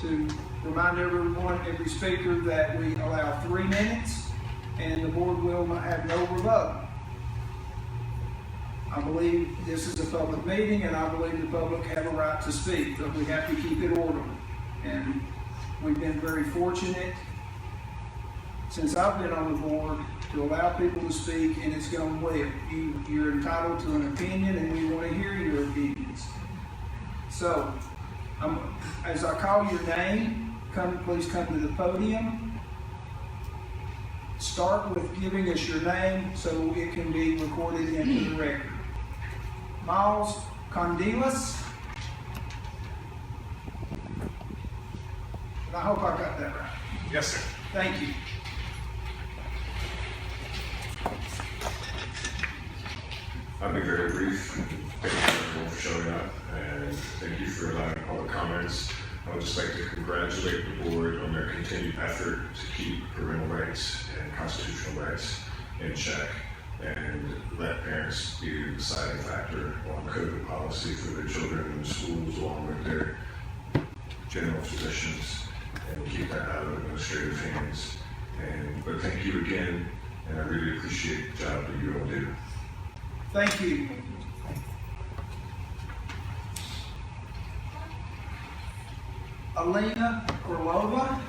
to remind everyone, every speaker, that we allow 3 minutes and the board will have no rebuttal. I believe this is a public meeting and I believe the public have a right to speak, but we have to keep it orderly. And we've been very fortunate since I've been on the board to allow people to speak, and it's gone well. You're entitled to an opinion and we want to hear your opinions. So, as I call your name, please come to the podium. Start with giving us your name so it can be recorded into the record. Miles Condelas. I hope I got that right. Yes, sir. Thank you. I'll be very brief. Thank you everyone for showing up, and thank you for allowing all the comments. I would just like to congratulate the board on their continued effort to keep parental rights and constitutional rights in check, and let parents be the deciding factor on COVID policy for their children in the schools, along with their general physicians, and keep that out of administrative hands. But thank you again, and I really appreciate the job that you all do. Thank you. Alina Orlova.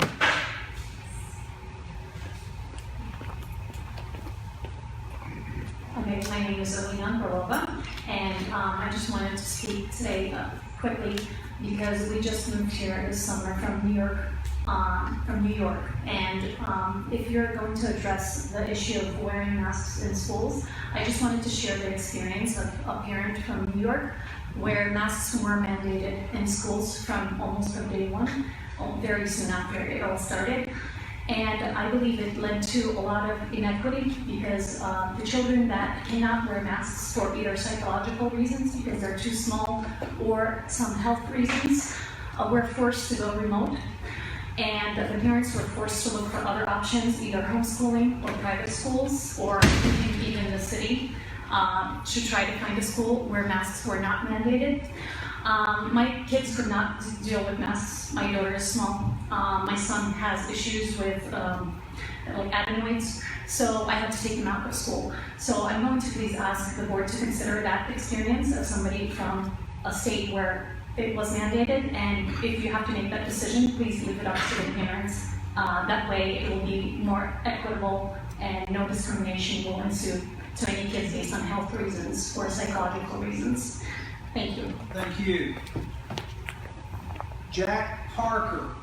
Okay, my name is Alina Orlova, and I just wanted to speak today quickly because we just moved here this summer from New York. And if you're going to address the issue of wearing masks in schools, I just wanted to share the experience of a parent from New York where masks were mandated in schools almost from day one, very soon after it all started. And I believe it led to a lot of inequity because the children that cannot wear masks for either psychological reasons because they're too small or some health reasons were forced to go remote. And the parents were forced to look for other options, either homeschooling or private schools, or even the city, to try to find a school where masks were not mandated. My kids could not deal with masks. My daughter is small. My son has issues with like adenoids, so I had to take him out of school. So I'm going to please ask the board to consider that experience of somebody from a state where it was mandated, and if you have to make that decision, please leave it up to the parents. That way it will be more equitable and no discrimination will ensue to any kids based on health reasons or psychological reasons. Thank you. Thank you. Jack Parker.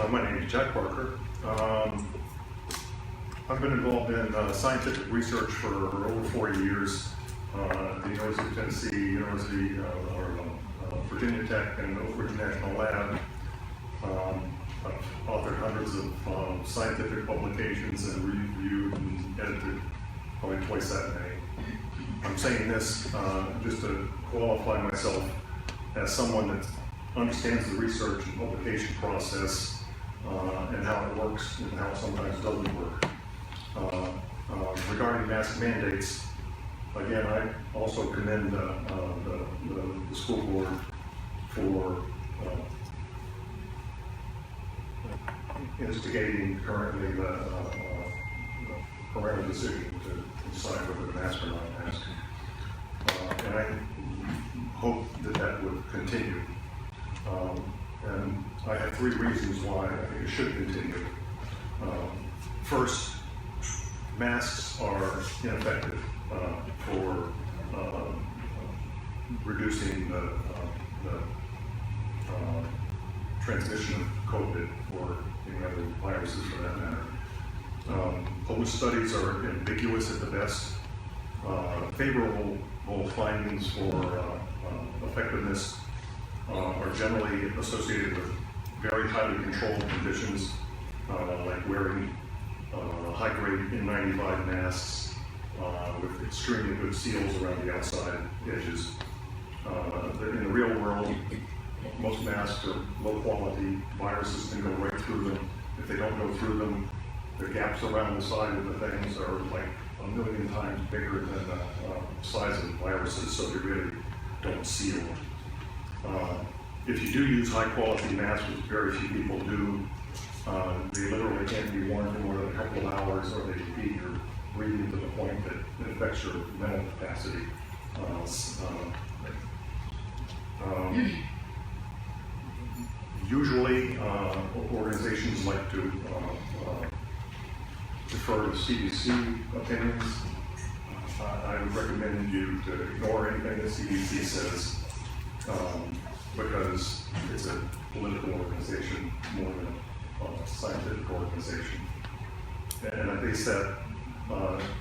My name is Jack Parker. I've been involved in scientific research for over 40 years at the University of Tennessee, University of Virginia Tech, and Oak Ridge National Lab. I've authored hundreds of scientific publications and reviewed and edited probably twice that many. I'm saying this just to qualify myself as someone that understands the research and publication process and how it works and how it sometimes doesn't work. Regarding mask mandates, again, I also commend the school board for instigating currently the parental decision to decide whether to mask or not mask. And I hope that would continue. And I have 3 reasons why I think it should continue. First, masks are ineffective for reducing the transmission of COVID or any other viruses for that matter. Published studies are ambiguous at the best. Favorable findings for effectiveness are generally associated with very highly controlled conditions, like wearing high-grade N95 masks with extremely good seals around the outside edges. In the real world, most masks are low quality. Viruses can go right through them. If they don't go through them, the gaps around the side of the things are like 1,000,000 times bigger than the size of viruses, so they really don't seal. If you do use high quality masks, which very few people do, they literally can't be worn for more than a couple of hours, or they feed your breathing to the point that it affects your mental capacity. Usually, organizations like to defer to CDC opinions. I would recommend you to ignore anything the CDC says, because it's a political organization more than a scientific organization. And I base that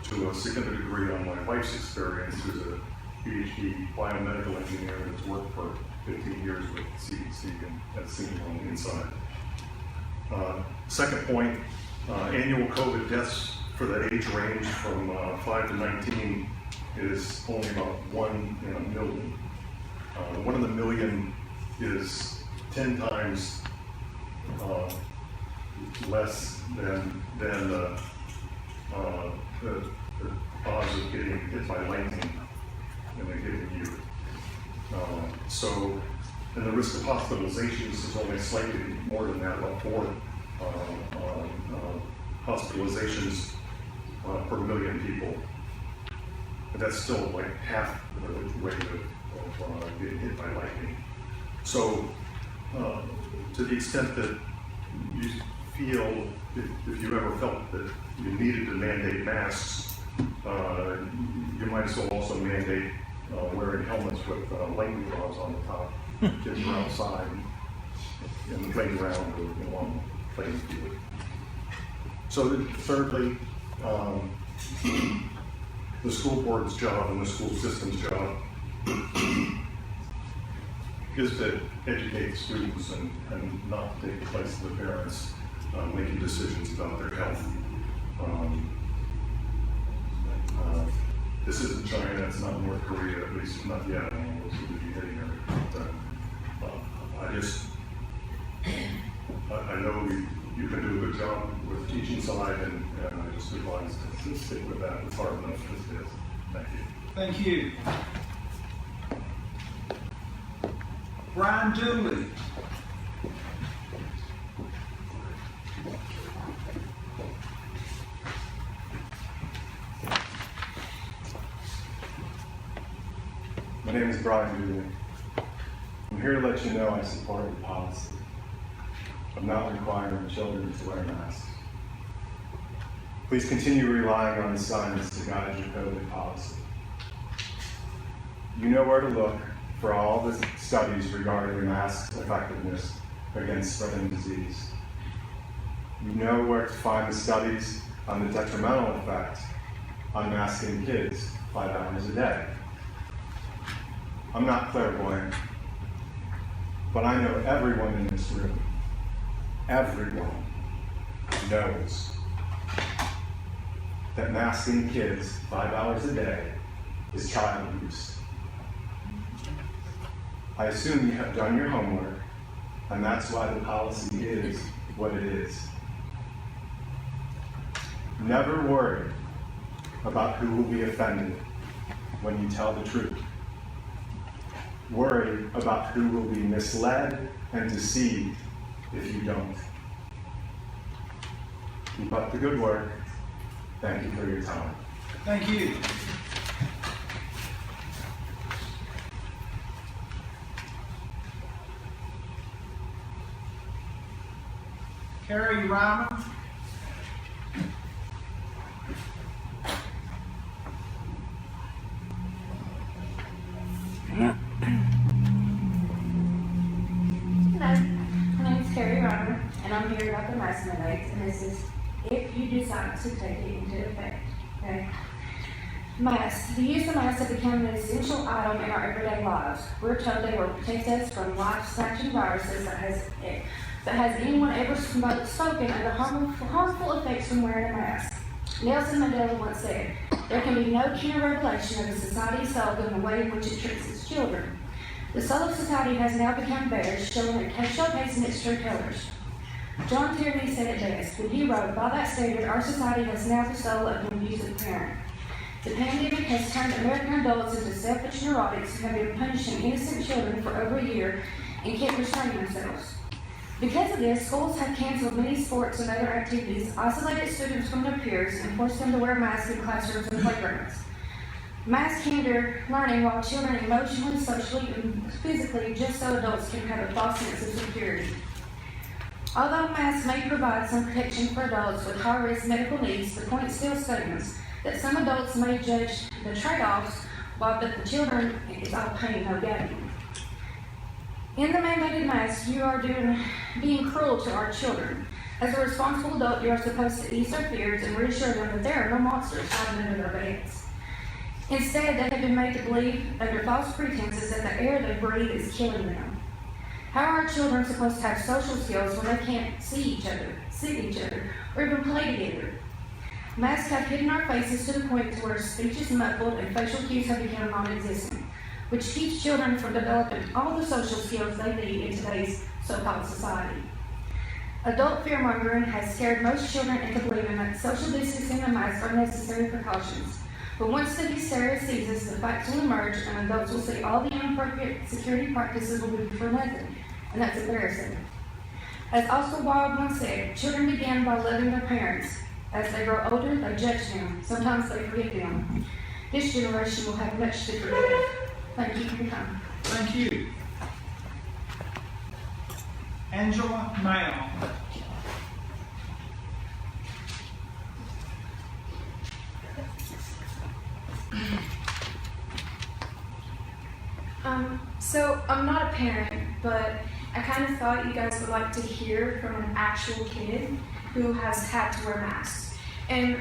to a significant degree on my wife's experience, who's a PhD biomedical engineer that's worked for 15 years with CDC and has seen it on the inside. Second point, annual COVID deaths for that age range from 5 to 19 is only about 1 in a million. 1 in a million is 10 times less than the odds of getting hit by lightning in a given year. And the risk of hospitalizations is only slightly more than that, about 4 hospitalizations per million people. But that's still like half the rate of getting hit by lightning. So, to the extent that you feel, if you ever felt that you needed to mandate masks, you might as well also mandate wearing helmets with lightning rods on the top. Kids are outside in the playground or on the playing field. So thirdly, the school board's job and the school system's job is to educate students and not take the place of the parents making decisions about their health. This isn't China, it's not North Korea, at least not yet. I don't know what's going to be hitting there. I know you can do a good job with the teaching side, and I just advise to stick with that. It's hard enough as it is. Thank you. Thank you. Brian Dooley. My name is Brian Dooley. I'm here to let you know I support the policy of not requiring children to wear masks. Please continue relying on the science to guide your COVID policy. You know where to look for all the studies regarding masks' effectiveness against spreading disease. You know where to find the studies on the detrimental effect on masking kids 5 hours a day. I'm not clairvoyant, but I know everyone in this room, everyone knows that masking kids 5 hours a day is child abuse. I assume you have done your homework, and that's why the policy is what it is. Never worry about who will be offended when you tell the truth. Worry about who will be misled and deceived if you don't. Keep up the good work. Thank you for your time. Thank you. Carrie Ryman. Hello, my name is Carrie Ryder, and I'm here about the mask mandates, and this is if you decide to take it into effect. Okay? Masks. The use of masks have become an essential item in our everyday lives. We're told they will protect us from life-snatching viruses, but has anyone ever spoken of the harmful effects from wearing a mask? Nelson Mandela once said, "There can be no keener revelation of a society's soul than the way in which it treats its children." The soul of society has now become bare, showcasing its true colors. John Tierney said it best when he wrote, "By that standard, our society has now the soul of an abusive parent." The pandemic has turned American adults into selfish neurotics who have been punishing innocent children for over a year and can't restrain themselves. Because of this, schools have canceled many sports and other activities, isolated students from their peers, and forced them to wear masks in classrooms and playgrounds. Masks hinder learning while children emotionally, socially, and physically, just so adults can have a false sense of security. Although masks may provide some protection for adults with high-risk medical needs, the point still stands that some adults may judge the trade-offs, while the children is all pain, no gain. In the mandated mask, you are being cruel to our children. As a responsible adult, you are supposed to ease their fears and reassure them that there are no monsters hiding under their beds. Instead, they have been made to believe under false pretenses that the air they breathe is killing them. How are our children supposed to have social skills when they can't see each other, or even play together? Masks have hidden our faces to the point to where speech is muffled and facial cues have become non-existent, which keeps children from developing all the social skills they need in today's so-called society. Adult fear-mongering has scared most children into believing that social distancing and masks are necessary precautions. But once the hysteria ceases, the facts will emerge and adults will see all the inappropriate security practices will be for nothing, and that's embarrassing. As Oscar Wilde once said, children begin by loving their parents. As they grow older, they judge them. Sometimes they forget them. This generation will have much to forgive. Thank you for your time. Thank you. Angela Mao. So I'm not a parent, but I kind of thought you guys would like to hear from an actual kid who has had to wear masks. And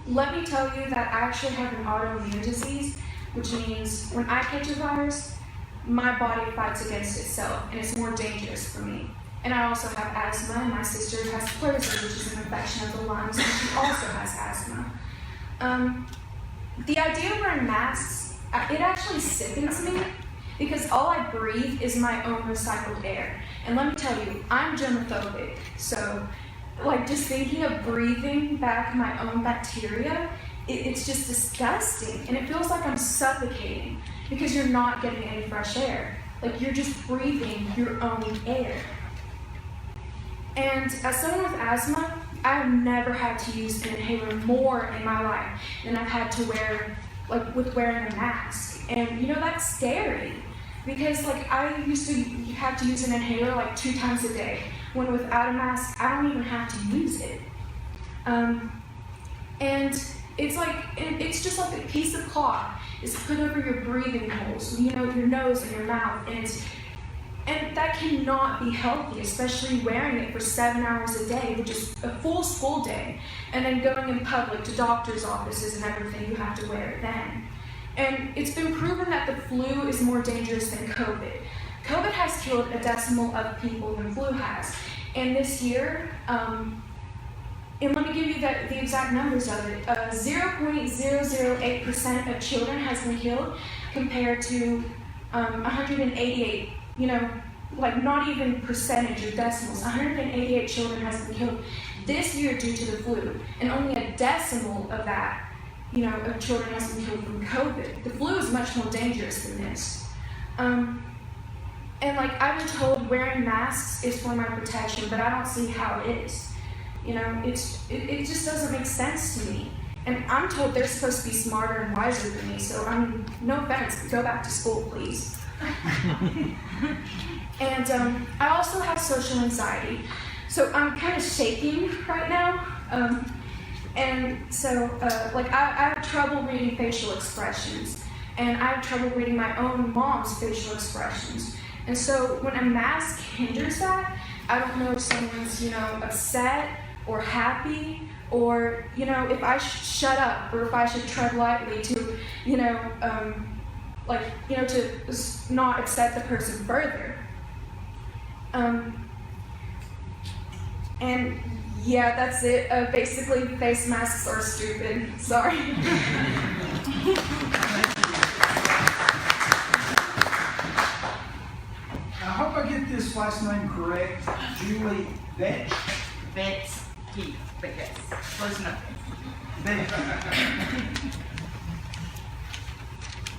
let me tell you that I actually have an autoimmune disease, which means when I catch a virus, my body fights against itself, and it's more dangerous for me. And I also have asthma, and my sister has pleurisy, which is an infection of the lungs, and she also has asthma. The idea of wearing masks, it actually sickens me, because all I breathe is my own recycled air. And let me tell you, I'm germophobic, so like just thinking of breathing back my own bacteria, it's just disgusting. And it feels like I'm suffocating because you're not getting any fresh air. Like you're just breathing your own air. And as someone with asthma, I've never had to use an inhaler more in my life than I've had to wear, like with wearing a mask. And you know, that's scary because like I used to have to use an inhaler like 2 times a day, when without a mask, I don't even have to use it. And it's like, it's just like a piece of cloth is put over your breathing holes, you know, your nose and your mouth, and that cannot be healthy, especially wearing it for 7 hours a day, which is a full school day, and then going in public to doctor's offices and everything, you have to wear it then. And it's been proven that the flu is more dangerous than COVID. COVID has killed a decimal of people than flu has. And this year, and let me give you the exact numbers of it, 0.008% of children has been killed compared to 188, you know, like not even percentage or decimals. 188 children has been killed this year due to the flu, and only a decimal of that, you know, of children has been killed from COVID. The flu is much more dangerous than this. And like I've been told wearing masks is for my protection, but I don't see how it is. You know, it just doesn't make sense to me. And I'm told they're supposed to be smarter and wiser than me, so no offense, go back to school, please. And I also have social anxiety, so I'm kind of shaking right now. And so, like, I have trouble reading facial expressions, and I have trouble reading my own mom's facial expressions. And so, when a mask hinders that, I don't know if someone's, you know, upset or happy, or, you know, if I should shut up, or if I should tread lightly to, you know, like, you know, to not upset the person further. And yeah, that's it. Basically, face masks are stupid. Sorry. I hope I get this last name correct, Julie Vetch. Vetch, but yes, close enough.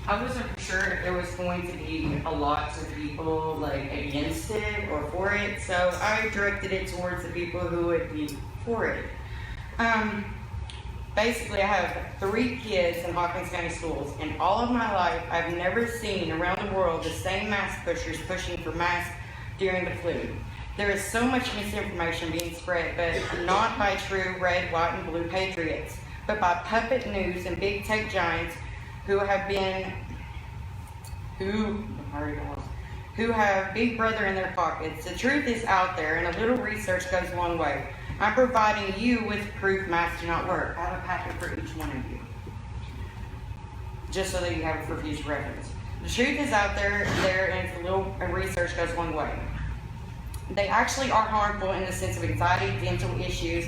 I wasn't sure if there was going to be a lot of people like against it or for it, so I directed it towards the people who would be for it. Basically, I have 3 kids in Hawkins County Schools, and all of my life, I've never seen around the world the same mask pushers pushing for masks during the flu. There is so much misinformation being spread, but not by true red, white, and blue patriots, but by puppet news and big tech giants who have Big Brother in their pockets. The truth is out there, and a little research goes a long way. I'm providing you with proof masks do not work. I have a packet for each one of you, just so that you have it for future reference. The truth is out there, and a little research goes a long way. They actually are harmful in the sense of anxiety, dental issues,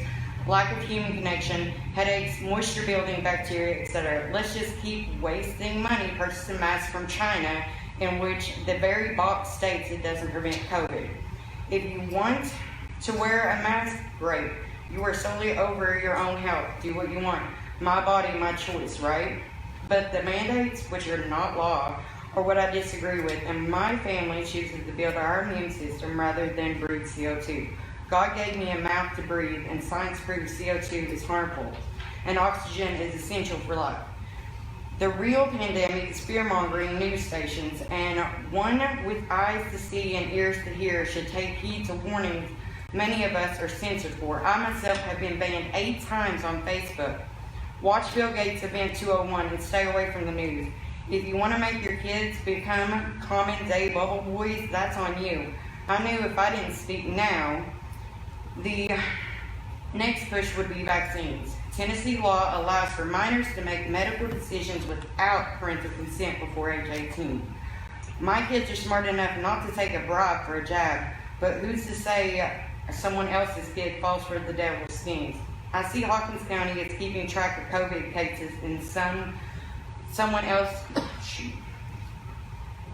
lack of human connection, headaches, moisture building bacteria, etc. Let's just keep wasting money purchasing masks from China, in which the very box states it doesn't prevent COVID. If you want to wear a mask, great. You are solely over your own health. Do what you want. My body, my choice, right? But the mandates, which are not law, are what I disagree with, and my family chooses to build our immune system rather than breathe CO2. God gave me a mouth to breathe, and science proves CO2 is harmful, and oxygen is essential for life. The real pandemic is fear-mongering news stations, and one with eyes to see and ears to hear should take heed to warnings many of us are censored for. I myself have been banned 8 times on Facebook. Watch Bill Gates Event 201 and stay away from the news. If you want to make your kids become common day bubble boys, that's on you. I knew if I didn't speak now, the next push would be vaccines. Tennessee law allows for minors to make medical decisions without parental consent before age 18. My kids are smart enough not to take a bribe for a jab, but who's to say someone else's kid falls for the devil's schemes? I see Hawkins County is keeping track of COVID cases in someone else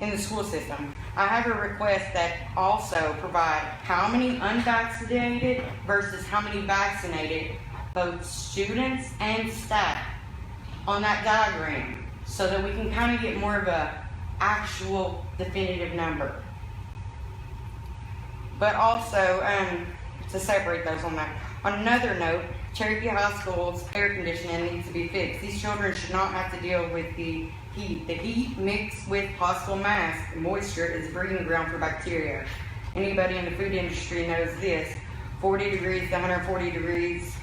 in the school system. I have a request that also provide how many unvaccinated versus how many vaccinated, both students and staff, on that diagram, so that we can kind of get more of a actual definitive number. But also, to separate those on that. On another note, Cherokee High School's air conditioning needs to be fixed. These children should not have to deal with the heat. The heat mixed with possible mass and moisture is a breeding ground for bacteria. Anybody in the food industry knows this. 40 degrees to 140 degrees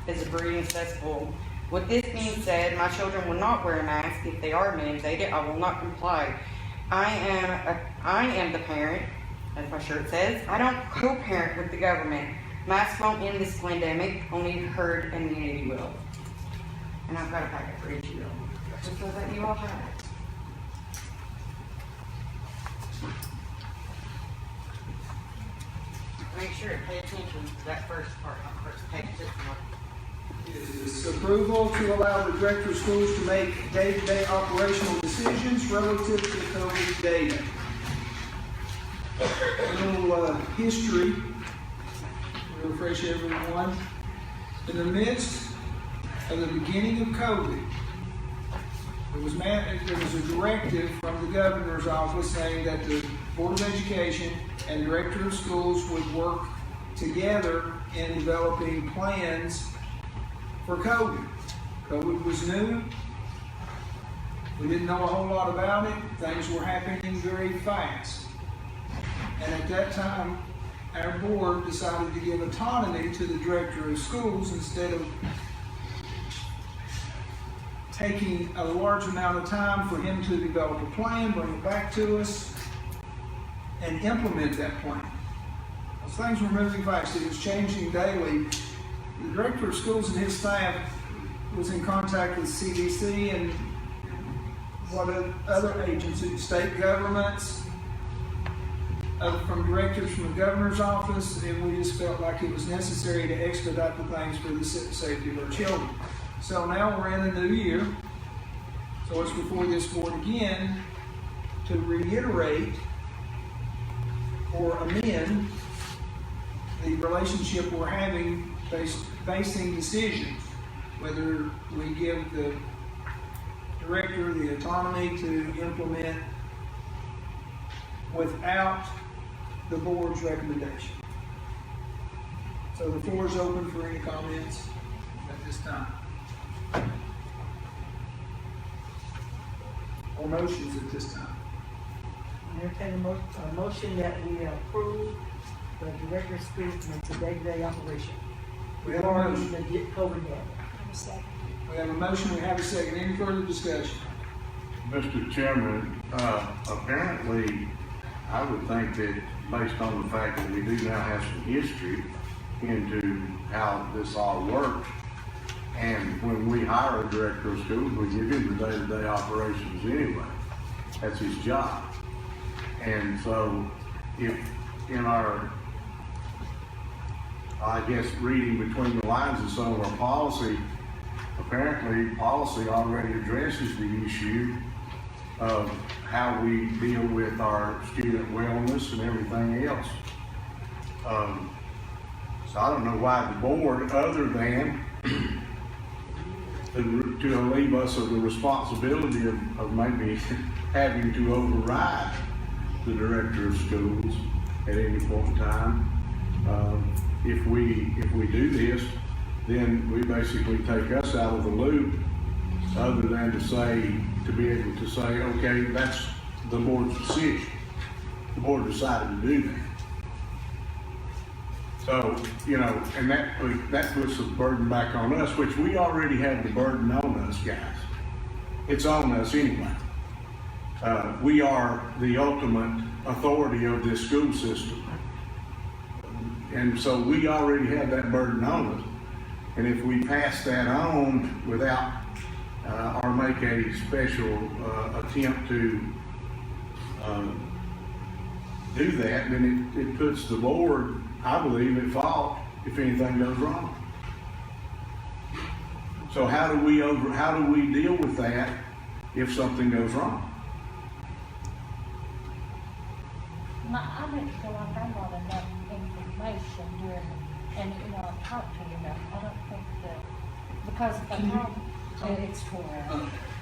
is a breeding cesspool. With this being said, my children will not wear a mask if they are mandated. I will not comply. I am the parent, as my shirt says. I don't co-parent with the government. Masks won't end this pandemic, only herd immunity will. And I've got a packet for each of you, just so that you all have it. Make sure to pay attention to that first part on the first page. Is approval to allow the director of schools to make day-to-day operational decisions relative to COVID data. A little history to refresh everyone. In the midst of the beginning of COVID, there was a directive from the governor's office saying that the Board of Education and director of schools would work together in developing plans for COVID. COVID was new. We didn't know a whole lot about it. Things were happening very fast. And at that time, our board decided to give autonomy to the director of schools instead of taking a large amount of time for him to develop a plan, bring it back to us, and implement that plan. As things were moving fast, it was changing daily. The director of schools and his staff was in contact with CDC and what other agencies, state governments, from directors from the governor's office, and we just felt like it was necessary to expedite the things for the safety of our children. So now we're in the new year, so it's before this board again to reiterate or amend the relationship we're having facing decisions, whether we give the director the autonomy to implement without the board's recommendation. So the floor is open for any comments at this time. Or motions at this time. Entertain a motion that we approve the director of schools and its day-to-day operation. We have a motion. The COVID level. We have a motion, we have a second. Any further discussion? Mr. Chairman, apparently, I would think that based on the fact that we do now have some history into how this all works, and when we hire a director of schools, we give him the day-to-day operations anyway. That's his job. And so, if in our, I guess, reading between the lines of some of our policy, apparently policy already addresses the issue of how we deal with our student wellness and everything else. So I don't know why the board, other than to relieve us of the responsibility of maybe having to override the director of schools at any point in time. If we do this, then we basically take us out of the loop, other than to be able to say, okay, that's the board's decision. The board decided to do that. So, you know, and that puts the burden back on us, which we already have the burden on us, guys. It's on us anyway. We are the ultimate authority of this school system. And so we already have that burden on us. And if we pass that on without, or make a special attempt to do that, then it puts the board, I believe, at fault if anything goes wrong. So how do we deal with that if something goes wrong? I didn't feel like I got enough information during, and I talked to you enough. I don't think that, because if I called, it's 12.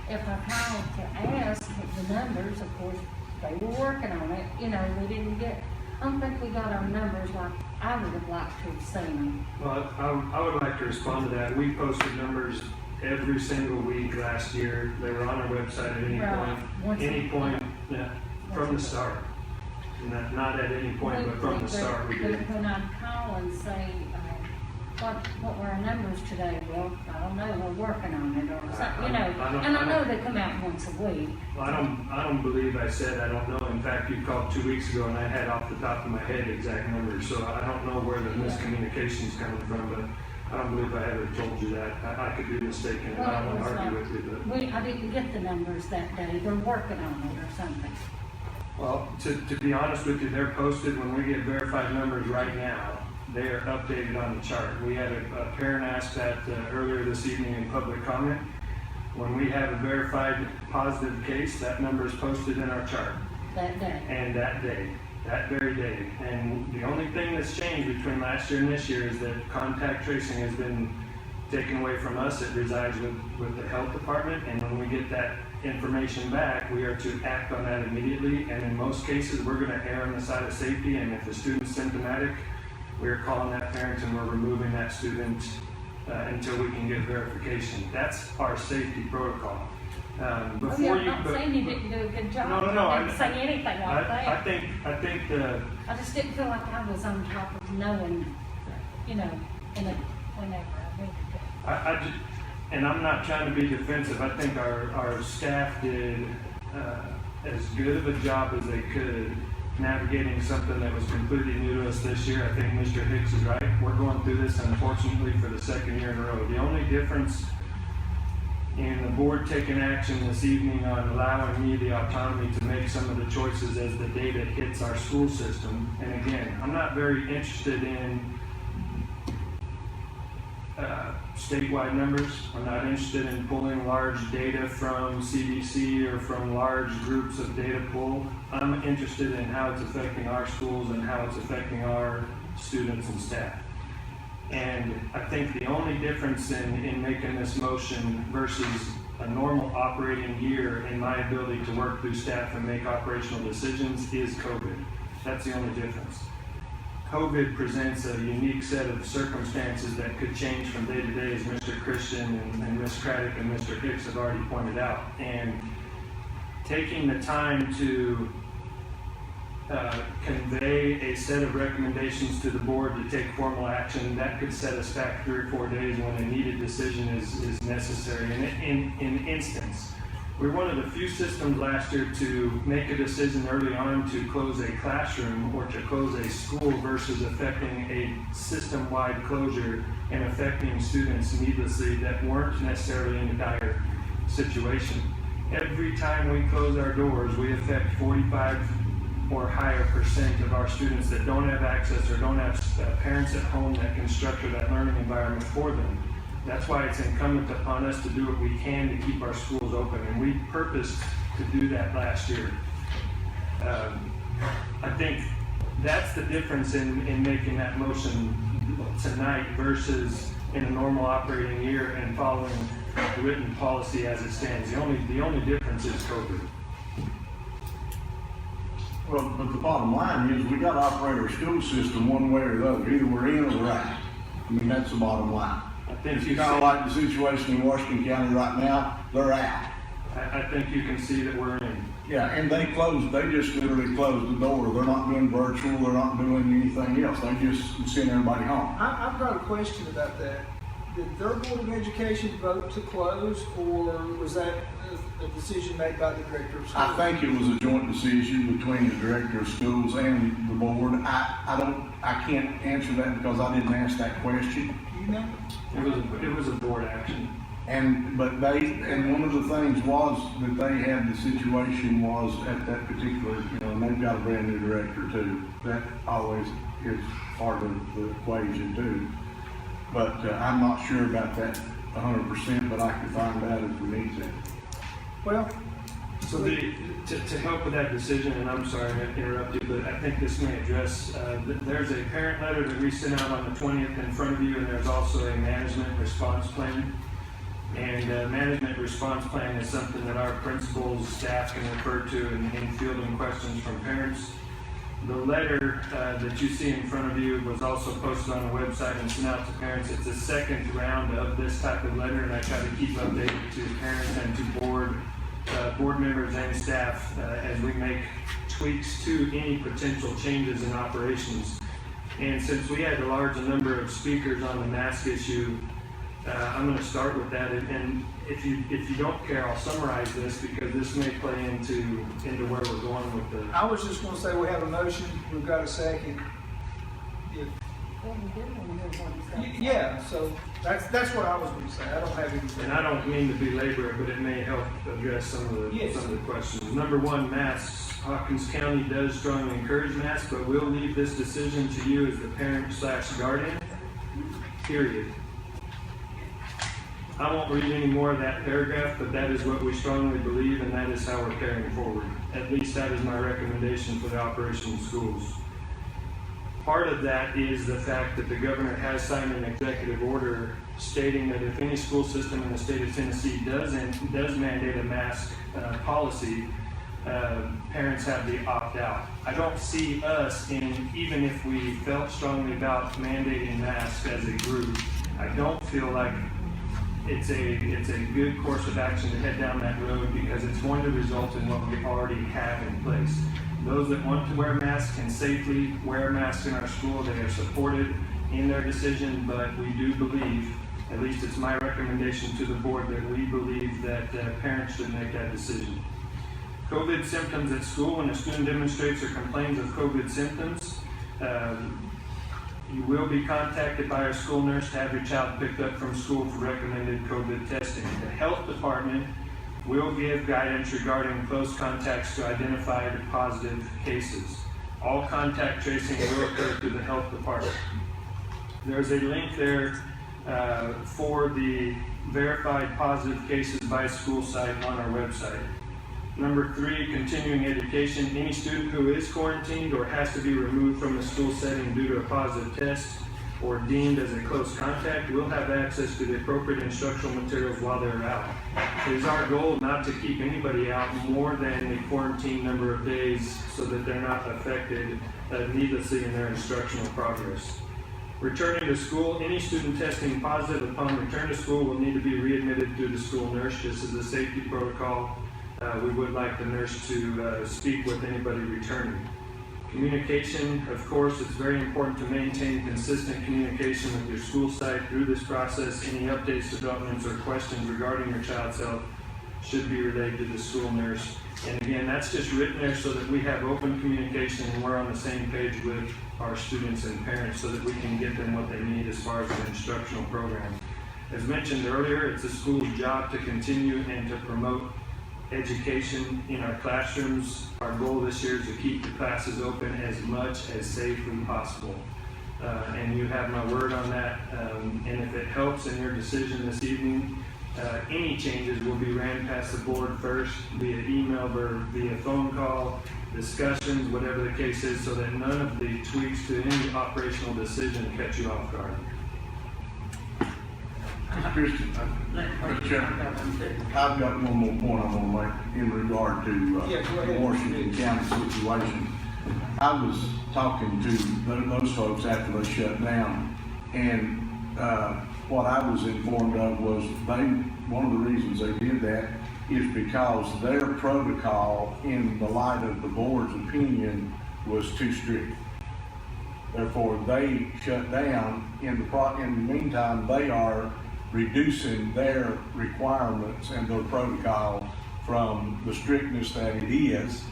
If I called to ask the numbers, of course, they were working on it. We didn't get, I don't think we got our numbers like I would have liked to have seen them. Well, I would like to respond to that. We posted numbers every single week last year. They were on our website at any point, from the start. Not at any point, but from the start we did. When I'd call and say, what were our numbers today? Well, I don't know, we're working on it, or something, and I know they come out once a week. I don't believe I said I don't know. In fact, you called 2 weeks ago and I had off the top of my head exact numbers, so I don't know where the miscommunication is coming from, but I don't believe I ever told you that. I could be mistaken, and I don't want to argue with you, but. I didn't get the numbers that day, they're working on it or something. Well, to be honest with you, they're posted. When we get verified numbers right now, they are updated on the chart. We had a parent ask that earlier this evening in public comment. When we have a verified positive case, that number is posted in our chart. That day. And that day, that very day. And the only thing that's changed between last year and this year is that contact tracing has been taken away from us. It resides with the health department, and when we get that information back, we are to act on that immediately. And in most cases, we're going to err on the side of safety, and if the student's symptomatic, we're calling that parent and we're removing that student until we can get verification. That's our safety protocol. I'm not saying you didn't do a good job. No. I didn't say anything like that. I think I just didn't feel like I was on top of knowing, whenever I needed to. And I'm not trying to be defensive. I think our staff did as good of a job as they could navigating something that was completely new to us this year. I think Mr. Hicks is right. We're going through this, unfortunately, for the second year in a row. The only difference in the board taking action this evening on allowing me the autonomy to make some of the choices as the data hits our school system. And again, I'm not very interested in statewide numbers. We're not interested in pulling large data from CDC or from large groups of data pull. I'm interested in how it's affecting our schools and how it's affecting our students and staff. And I think the only difference in making this motion versus a normal operating year in my ability to work through staff and make operational decisions is COVID. That's the only difference. COVID presents a unique set of circumstances that could change from day to day, as Mr. Christian and Ms. Craddock and Mr. Hicks have already pointed out. And taking the time to convey a set of recommendations to the board to take formal action, that could set us back 3 or 4 days when a needed decision is necessary. And in instance, we're one of the few systems last year to make a decision early on to close a classroom or to close a school versus affecting a system-wide closure and affecting students needlessly that weren't necessarily in a dire situation. Every time we close our doors, we affect 45 or higher % of our students that don't have access or don't have parents at home that can structure that learning environment for them. That's why it's incumbent upon us to do what we can to keep our schools open, and we purposed to do that last year. I think that's the difference in making that motion tonight versus in a normal operating year and following the written policy as it stands. The only difference is COVID. Well, but the bottom line is we got to operate our school system one way or the other. Either we're in or we're out. I mean, that's the bottom line. I think It's you kind of see- like the situation in Washington County right now. They're out. I think you can see that we're in. Yeah, and they just literally closed the door. They're not doing virtual. They're not doing anything else. They just send everybody home. I've got a question about that. Did their Board of Education vote to close, or was that a decision made by the director of schools? I think it was a joint decision between the director of schools and the board. I can't answer that because I didn't ask that question. Do you know? It was a board action. And one of the things was that they had the situation was at that particular, and they've got a brand new director too. That always is part of the equation too. But I'm not sure about that 100%, but I can find out if we need to. Well, So to help with that decision, and I'm sorry to interrupt you, but I think this may address, there's a parent letter that we sent out on the 20th in front of you, and there's also a management response plan. And management response plan is something that our principals, staff can refer to in fielding questions from parents. The letter that you see in front of you was also posted on the website and sent out to parents. It's the second round of this type of letter, and I try to keep updated to parents and to board members and staff as we make tweaks to any potential changes in operations. And since we had a large number of speakers on the mask issue, I'm going to start with that. And if you don't care, I'll summarize this because this may play into where we're going with the. I was just going to say we have a motion. We've got a second. Yeah, so that's what I was going to say. I don't have anything. And I don't mean to belabor it, but it may help address some of the questions. Number one, masks. Hawkins County does strongly encourage masks, but we'll leave this decision to you as the parent/guardian. Period. I won't read any more of that paragraph, but that is what we strongly believe, and that is how we're carrying forward. At least that is my recommendation for the operation of schools. Part of that is the fact that the governor has signed an executive order stating that if any school system in the state of Tennessee does mandate a mask policy, parents have the opt-out. I don't see us even if we felt strongly about mandating masks as a group, I don't feel like it's a good course of action to head down that road because it's going to result in what we already have in place. Those that want to wear masks can safely wear masks in our school. They are supported in their decision, but we do believe, at least it's my recommendation to the board, that we believe that parents should make that decision. COVID symptoms at school. When a student demonstrates or complains of COVID symptoms, you will be contacted by our school nurse to have your child picked up from school for recommended COVID testing. The health department will give guidance regarding close contacts to identified positive cases. All contact tracing will occur through the health department. There's a link there for the verified positive cases by school site on our website. Number 3, continuing education. Any student who is quarantined or has to be removed from the school setting due to a positive test or deemed as a close contact will have access to the appropriate instructional materials while they're out. It is our goal not to keep anybody out more than the quarantine number of days so that they're not affected needlessly in their instructional progress. Returning to school, any student testing positive upon return to school will need to be readmitted to the school nurse. This is a safety protocol. We would like the nurse to speak with anybody returning. Communication, of course, it's very important to maintain consistent communication with your school site through this process. Any updates, developments, or questions regarding your child's health should be relayed to the school nurse. And again, that's just written there so that we have open communication and we're on the same page with our students and parents so that we can get them what they need as far as the instructional program. As mentioned earlier, it's the school's job to continue and to promote education in our classrooms. Our goal this year is to keep the classes open as much as safely possible. And you have my word on that. And if it helps in your decision this evening, any changes will be ran past the board first via email or via phone call, discussions, whatever the case is, so that none of the tweaks to any operational decision catch you off guard. Christian, I've got one more point I want to make in regard to the Washington County situation. I was talking to those folks after they shut down, and what I was informed of was one of the reasons they did that is because their protocol, in the light of the board's opinion, was too strict. Therefore, they shut down. In the meantime, they are reducing their requirements and their protocol from the strictness that it is,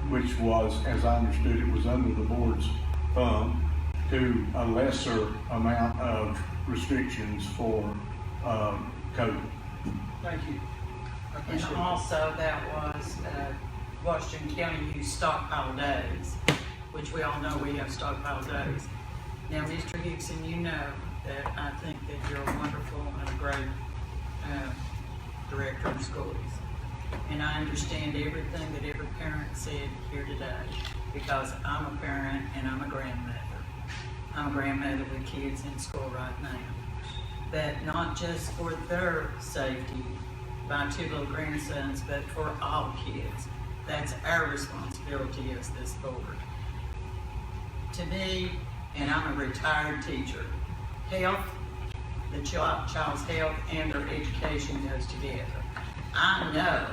which was, as I understood it, was under the board's thumb, to a lesser amount of restrictions for COVID. Thank you. I And appreciate it. also that was, Washington County used stockpile days, which we all know we have stockpile days. Now, Mr. Hickson, you know that I think that you're a wonderful and a great director of schools. And I understand everything that every parent said here today, because I'm a parent and I'm a grandmother. I'm a grandmother with kids in school right now. That not just for their safety, my 2 little grandsons, but for all kids. That's our responsibility as this board. To me, and I'm a retired teacher, health, the child's health and their education goes together. I know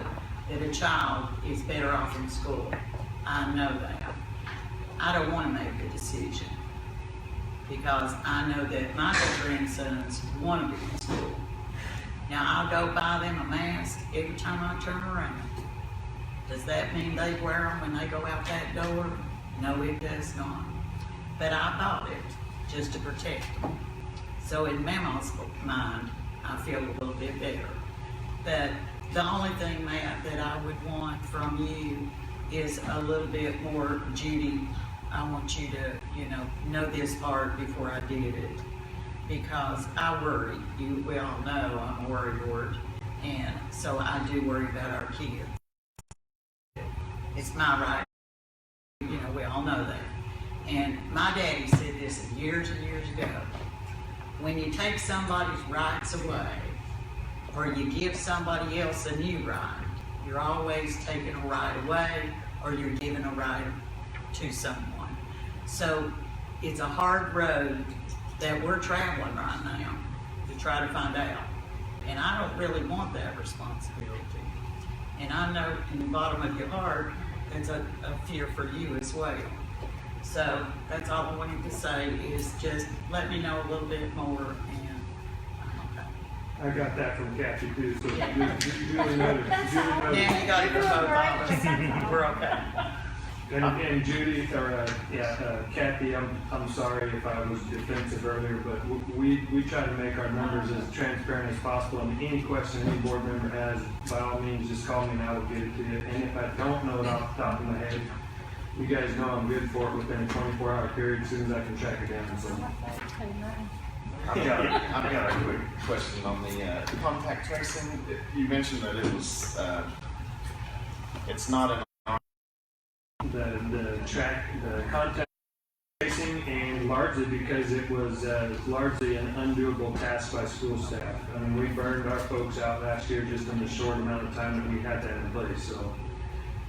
that a child is better off in school. I know that. I don't want to make a decision because I know that my grandsons want to be in school. Now, I'll go buy them a mask every time I turn around. Does that mean they wear them when they go out that door? No, it does not. But I bought it just to protect them. So in Mama's mind, I feel a little bit better. But the only thing, Matt, that I would want from you is a little bit more, Judy, I want you to, know this part before I did it. Because I worry. We all know I'm a worrywart. And so I do worry about our kids. It's my right. We all know that. And my daddy said this years and years ago. When you take somebody's rights away, or you give somebody else a new right, you're always taking a right away, or you're giving a right to someone. So it's a hard road that we're traveling right now to try to find out. And I don't really want that responsibility. And I know in the bottom of your heart, there's a fear for you as well. So that's all I wanted to say is just let me know a little bit more and I'm okay. I got that from Kathy too, so Yeah. Julie noted. Yeah, you got it from both of us. We're okay. And Judy, or Kathy, I'm sorry if I was defensive earlier, but we try to make our numbers as transparent as possible. And any question any board member has, by all means, just call me and I will get it to you. And if I don't know it off the top of my head, you guys know I'm good for it within a 24-hour period as soon as I can track it down. So I've got a quick question on the contact tracing. You mentioned that it was, it's not an the contact tracing, and largely because it was largely an undoable task by school staff. I mean, we burned our folks out last year just in the short amount of time that we had that in place. So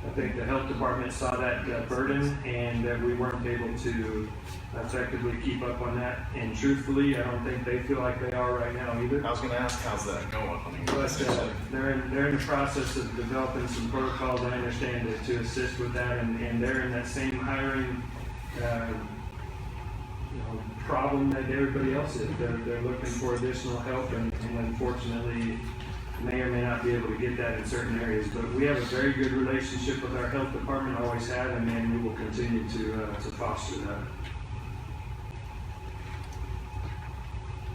I think the health department saw that burden, and that we weren't able to effectively keep up on that. And truthfully, I don't think they feel like they are right now either. I was going to ask, how's that going? I mean, But essentially, they're in the process of developing some protocols, I understand, to assist with that, and they're in that same hiring, problem that everybody else is. They're looking for additional help, and unfortunately, may or may not be able to get that in certain areas. But we have a very good relationship with our health department, always have, and we will continue to foster that.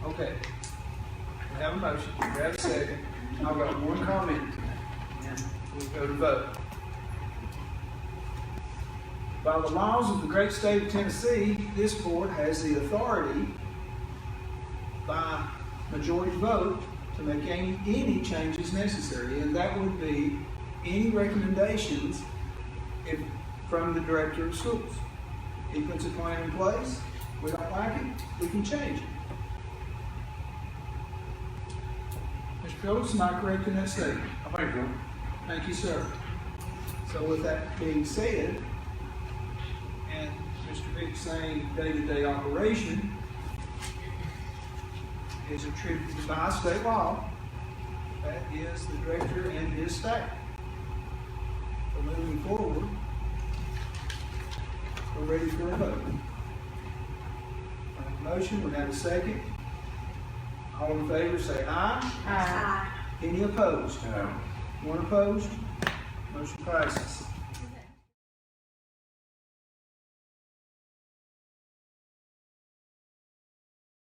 Okay. We have a motion, we have a second. I've got one comment. And we'll go to vote. By the laws of the great state of Tennessee, this board has the authority by majority vote to make any changes necessary, and that would be any recommendations from the director of schools. He puts a plan in place, we don't like it, we can change it. Mr. Phillips, am I correct in that statement? I think so. Thank you, sir. So with that being said, and Mr. Vick saying day-to-day operation is attributed by state law, that is the director and his staff. So moving forward, we're ready for a vote. I have a motion, we have a second. All in favor say aye. Aye. Any opposed? No. One opposed? Motion passes.